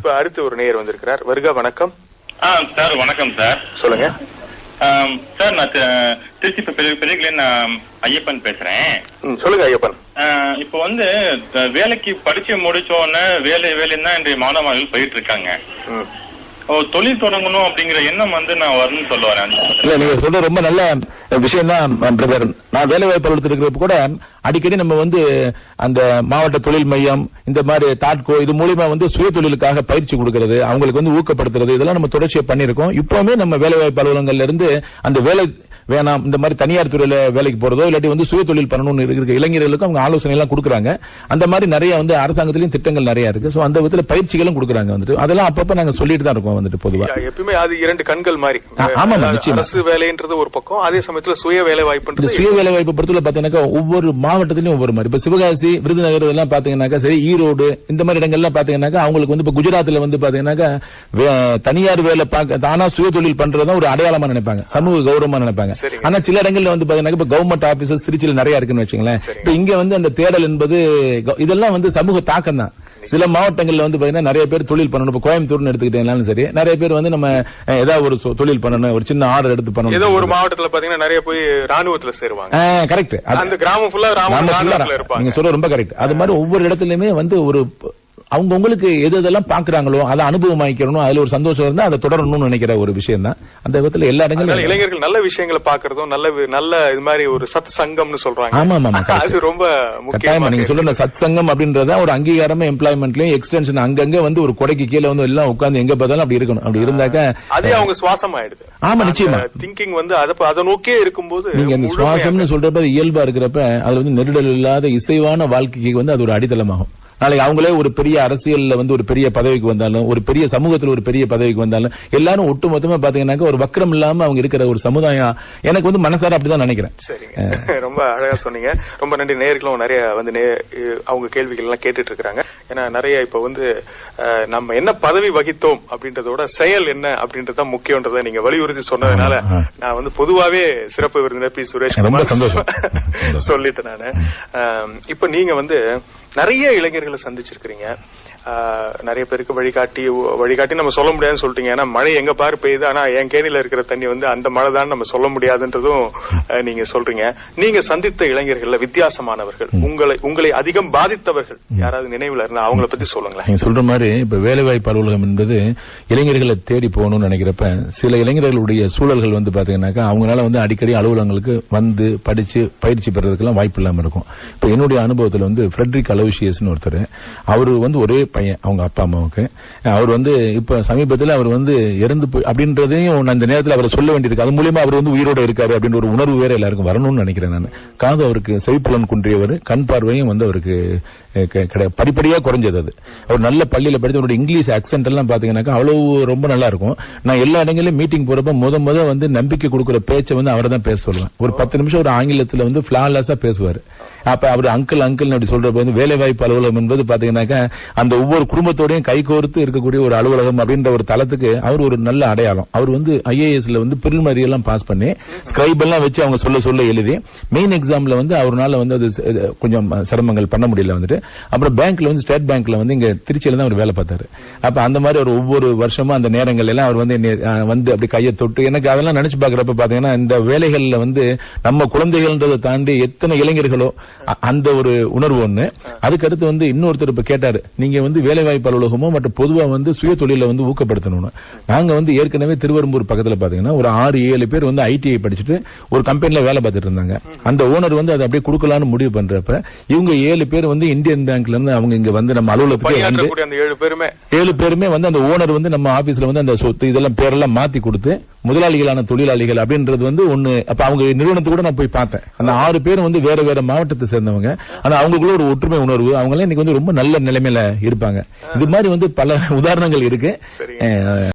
இப்ப அடுத்து ஒரு நேயர் வந்திருக்கிறார். வருக, வணக்கம். சார் வணக்கம் சார். சொல்லுங்க சார். நான் திருச்சி பெரியகுளம் ஐயப்பன் பேசுறேன். சொல்லுங்க ஐயப்பன். இப்ப வந்து வேலைக்கு படிச்சு முடிச்சோன்னு வேலைன்னு தான் இன்றைய மாணவர்கள் போயிட்டு இருக்காங்க. தொழில் தொடங்கணும் அப்படிங்கிற எண்ணம் வந்து நான் வரணும்னு சொல்ல வரேன். இல்ல, நீங்க சொல்ற ரொம்ப நல்ல விஷயம் தான் பிரதர். நான் வேலை வாய்ப்பு இருக்கிறப்ப கூட அடிக்கடி நம்ம வந்து அந்த மாவட்ட தொழில் மையம், இந்த மாதிரி தாட்கோ, இது மூலியமா வந்து சுய தொழிலுக்காக பயிற்சி கொடுக்கறது, அவங்களுக்கு வந்து ஊக்கப்படுத்துறது, இதெல்லாம் நம்ம தொடர்ச்சியா பண்ணிருக்கோம். இப்பவுமே நம்ம வேலை வாய்ப்பு அலுவலகங்கள்ல இருந்து அந்த வேலை வேணாம், இந்த மாதிரி தனியார் துறையில வேலைக்கு போறதோ இல்லாட்டி வந்து சுய தொழில் பண்ணணும்னு இருக்கிற இளைஞர்களுக்கு அவங்க ஆலோசனை எல்லாம் கொடுக்குறாங்க. அந்த மாதிரி நிறைய வந்து அரசாங்கத்திலயும் திட்டங்கள் நிறைய இருக்கு. சோ அந்த விதத்துல பயிற்சிகளும் கொடுக்குறாங்க. வந்துட்டு அதெல்லாம் அப்பப்ப நாங்க சொல்லிட்டு தான் இருக்கோம். வந்துட்டு பொதுவா எப்பவுமே அது இரண்டு கண்கள் மாதிரி. ஆமா, நிச்சயம். அரசு வேலைன்றது ஒரு பக்கம், அதே சமயத்துல சுய வேலை வாய்ப்பு. சுய வேலை வாய்ப்பு பொறுத்தவரை பாத்தீங்கன்னா ஒவ்வொரு மாவட்டத்திலும் ஒவ்வொரு மாதிரி. இப்ப சிவகாசி, விருதுநகர் இதெல்லாம் பாத்தீங்கன்னாக்கா சரி, ஈரோடு இந்த மாதிரி இடங்கள்லாம் பாத்தீங்கன்னாக்கா அவங்களுக்கு வந்து இப்ப குஜராத்ல வந்து பாத்தீங்கன்னாக்கா தனியார் வேலை தானா சுய தொழில் பண்றதா ஒரு அடையாளமா நினைப்பாங்க, சமூக கௌரவமா நினைப்பாங்க. ஆனா சில இடங்கள்ல வந்து பாத்தீங்கன்னா இப்ப கவர்மெண்ட் ஆபீசர்ஸ் திருச்சியில நிறைய இருக்குன்னு வச்சுங்களேன். இப்ப இங்க வந்து அந்த தேடல் என்பது இதெல்லாம் வந்து சமூக தாக்கம் தான். சில மாவட்டங்கள்ல வந்து பாத்தீங்கன்னா நிறைய பேர் தொழில் பண்ணணும். இப்ப கோயம்புத்தூர்னு எடுத்துக்கிட்டேனாலும் சரி, நிறைய பேர் வந்து நம்ம ஏதாவது ஒரு தொழில் பண்ணணும், ஒரு சின்ன ஆர்டர் எடுத்து பண்ணணும். ஏதோ ஒரு மாவட்டத்துல பாத்தீங்கன்னா நிறைய போய் ராணுவத்துல சேருவாங்க. கரெக்ட். அந்த கிராமம் ஃபுல்லா ராணுவத்துல இருப்பாங்க. நீங்க சொல்ற ரொம்ப கரெக்ட். அது மாதிரி ஒவ்வொரு இடத்துலயுமே வந்து ஒரு அவங்க உங்களுக்கு எது எதெல்லாம் பாக்குறாங்களோ அதை அனுபவமாக்கணும், அதுல ஒரு சந்தோஷம் இருந்தா அதை தொடரணும்னு நினைக்கிற ஒரு விஷயம் தான். அந்த விதத்துல எல்லா இடங்களும் இளைஞர்கள் நல்ல விஷயங்களை பாக்குறதும் நல்ல இது மாதிரி ஒரு சத் சங்கம்னு சொல்றாங்க. ஆமா ஆமா, அது ரொம்ப முக்கியமா. நீங்க சொல்ற சத் சங்கம் அப்படின்றத ஒரு அங்கீகாரமே எம்ப்ளாய்மெண்ட்லயும் எக்ஸ்டென்ஷன் அங்கங்க வந்து ஒரு கொடைக்கு கீழே வந்து எல்லாம் உட்கார்ந்து எங்க பார்த்தாலும் அப்படி இருக்கணும். அப்படி இருந்தாக்க அதே அவங்க சுவாசம் ஆயிடுது. ஆமா, நிச்சயமா. திங்கிங் வந்து அதை நோக்கியே இருக்கும்போது நீங்க அந்த சுவாசம்னு சொல்றப்ப இயல்பா இருக்கிறப்ப அதுல வந்து நெருடல் இல்லாத இசைவான வாழ்க்கைக்கு வந்து அது ஒரு அடித்தளமாகும். நாளைக்கு அவங்களே ஒரு பெரிய அரசியல்ல வந்து ஒரு பெரிய பதவிக்கு வந்தாலும், ஒரு பெரிய சமூகத்தில் ஒரு பெரிய பதவிக்கு வந்தாலும், எல்லாரும் ஒட்டுமொத்தமா பாத்தீங்கன்னா ஒரு வக்கரம் இல்லாம அவங்க இருக்கிற ஒரு சமுதாயம் எனக்கு வந்து மனசார அப்படிதான் நினைக்கிறேன். சரிங்க, ரொம்ப அழகா சொன்னீங்க. ரொம்ப நன்றி. நேயர்களும் நிறைய வந்து அவங்க கேள்விகள் எல்லாம் கேட்டுட்டு இருக்காங்க. ஏன்னா நிறைய இப்ப வந்து நம்ம என்ன பதவி வகித்தோம் அப்படின்றதோட செயல் என்ன அப்படின்றத முக்கியன்றத நீங்க வலியுறுத்தி சொன்னதுனால நான் வந்து பொதுவாவே சிறப்பு விருந்தினர் பி. சுரேஷ் ரொம்ப சந்தோஷம் சொல்லிட்டேன் நானு. இப்ப நீங்க வந்து நிறைய இளைஞர்களை சந்திச்சிருக்கீங்க. நிறைய பேருக்கு வழிகாட்டி நம்ம சொல்ல முடியாதுன்னு சொல்லிட்டீங்க. ஏன்னா மழை எங்க பாரு பெய்யுது, ஆனா என் கேணியில இருக்கிற தண்ணி வந்து அந்த மழை தான் நம்ம சொல்ல முடியாதுன்றதும் நீங்க சொல்றீங்க. நீங்க சந்தித்த இளைஞர்கள்ல வித்தியாசமானவர்கள், உங்களை அதிகம் பாதித்தவர்கள் யாராவது நினைவுல இருந்தா அவங்கள பத்தி சொல்லுங்களேன். நீங்க சொல்ற மாதிரி இப்ப வேலைவாய்ப்பு அலுவலகம் என்பது இளைஞர்களை தேடி போகணும்னு நினைக்கிறப்ப சில இளைஞர்களுடைய சூழல்கள் வந்து பாத்தீங்கன்னாக்கா அவங்களால வந்து அடிக்கடி அலுவலகங்களுக்கு வந்து படிச்சு பயிற்சி பெறதுக்கெல்லாம் வாய்ப்பு இல்லாம இருக்கும். இப்ப என்னுடைய அனுபவத்தில் வந்து ஃப்ரெட்ரிக் அலோசியஸ் ஒருத்தர், அவரு வந்து ஒரே பையன் அவங்க அப்பா அம்மாவுக்கு. அவர் வந்து இப்ப சமீபத்தில் அவர் வந்து இறந்து அப்படின்றதையும் அந்த நேரத்தில் அவரை சொல்ல வேண்டியிருக்கு. அது மூலியமா அவர் வந்து உயிரோட இருக்காரு அப்படின்னு ஒரு உணர்வு வேற எல்லாருக்கும் வரணும்னு நினைக்கிறேன் நான். காது அவருக்கு செவிப்புலன் குன்றியவர், கண் பார்வையும் வந்து அவருக்கு படிப்படியா குறைஞ்சது. அது அவர் நல்ல பள்ளியில படித்து அவருடைய இங்கிலீஷ் ஆக்சென்ட் எல்லாம் பாத்தீங்கன்னாக்கா அவ்வளவு ரொம்ப நல்லா இருக்கும். நான் எல்லா இடங்களிலும் மீட்டிங் போறப்ப முத வந்து நம்பிக்கை கொடுக்கிற பேச்சை வந்து அவரை தான் பேச சொல்லுவேன். ஒரு 10 நிமிஷம் ஒரு ஆங்கிலத்தில் வந்து பிளாலஸா பேசுவார். அப்ப அவர் அங்கிள் அப்படி சொல்றப்ப வந்து வேலை வாய்ப்பு அலுவலகம் என்பது பாத்தீங்கன்னாக்கா அந்த ஒவ்வொரு குடும்பத்தோடையும் கைகோர்த்து இருக்கக்கூடிய ஒரு அலுவலகம் அப்படின்ற ஒரு தளத்துக்கு அவர் ஒரு நல்ல அடையாளம். அவர் வந்து IASல வந்து பிரிலிமினரி எல்லாம் பாஸ் பண்ணி ஸ்கிரைப் எல்லாம் வச்சு அவங்க சொல்ல எழுதி மெயின் எக்ஸாம்ல வந்து அவரால் வந்து அது கொஞ்சம் சிரமங்கள் பண்ண முடியல. வந்துட்டு அப்புறம் பேங்க்ல வந்து ஸ்டேட் பேங்க்ல வந்து இங்க திருச்சியில தான் அவர் வேலை பார்த்தாரு. அப்ப அந்த மாதிரி ஒரு ஒவ்வொரு வருஷமும் அந்த நேரங்கள் எல்லாம் அவர் வந்து அப்படி கையை தொட்டு எனக்கு அதெல்லாம் நினைச்சு பாக்குறப்ப பாத்தீங்கன்னா இந்த வேலைகள்ல வந்து நம்ம குழந்தைகள்ன்றதை தாண்டி எத்தனை இளைஞர்களோ அந்த ஒரு உணர்வு ஒண்ணு. அதுக்கடுத்து வந்து இன்னொருத்தர் இப்ப கேட்டாரு, நீங்க வந்து வேலைவாய்ப்பு அலுவலகமோ மற்றும் பொதுவா வந்து சுய தொழில வந்து ஊக்கப்படுத்தணும். நாங்க வந்து ஏற்கனவே திருவெரும்பூர் பக்கத்துல பாத்தீங்கன்னா ஒரு 6-7 பேர் வந்து ITI படிச்சுட்டு ஒரு கம்பெனில வேலை பார்த்துட்டு இருந்தாங்க. அந்த ஓனர் வந்து அதை அப்படியே கொடுக்கலான்னு முடிவு பண்றப்ப இவங்க 7 பேர் வந்து இந்தியன் பேங்க்ல இருந்து அவங்க இங்க வந்து நம்ம அலுவலகத்துக்கு வந்து 7 பேருமே வந்து அந்த ஓனர் வந்து நம்ம ஆபீஸ்ல வந்து அந்த சொத்து இதெல்லாம் பேரெல்லாம் மாத்தி கொடுத்து முதலாளிகளான தொழிலாளிகள் அப்படின்றது வந்து ஒண்ணு. அப்ப அவங்க நிறுவனத்துக்கு கூட நான் போய் பார்த்தேன். அந்த 6 பேர் வந்து வேற மாவட்டத்தை சேர்ந்தவங்க. ஆனா அவங்களுக்குள்ள ஒரு ஒற்றுமை உணர்வு, அவங்க இன்னைக்கு வந்து ரொம்ப நல்ல நிலைமையில இருப்பாங்க. இது மாதிரி வந்து பல உதாரணங்கள் இருக்கு.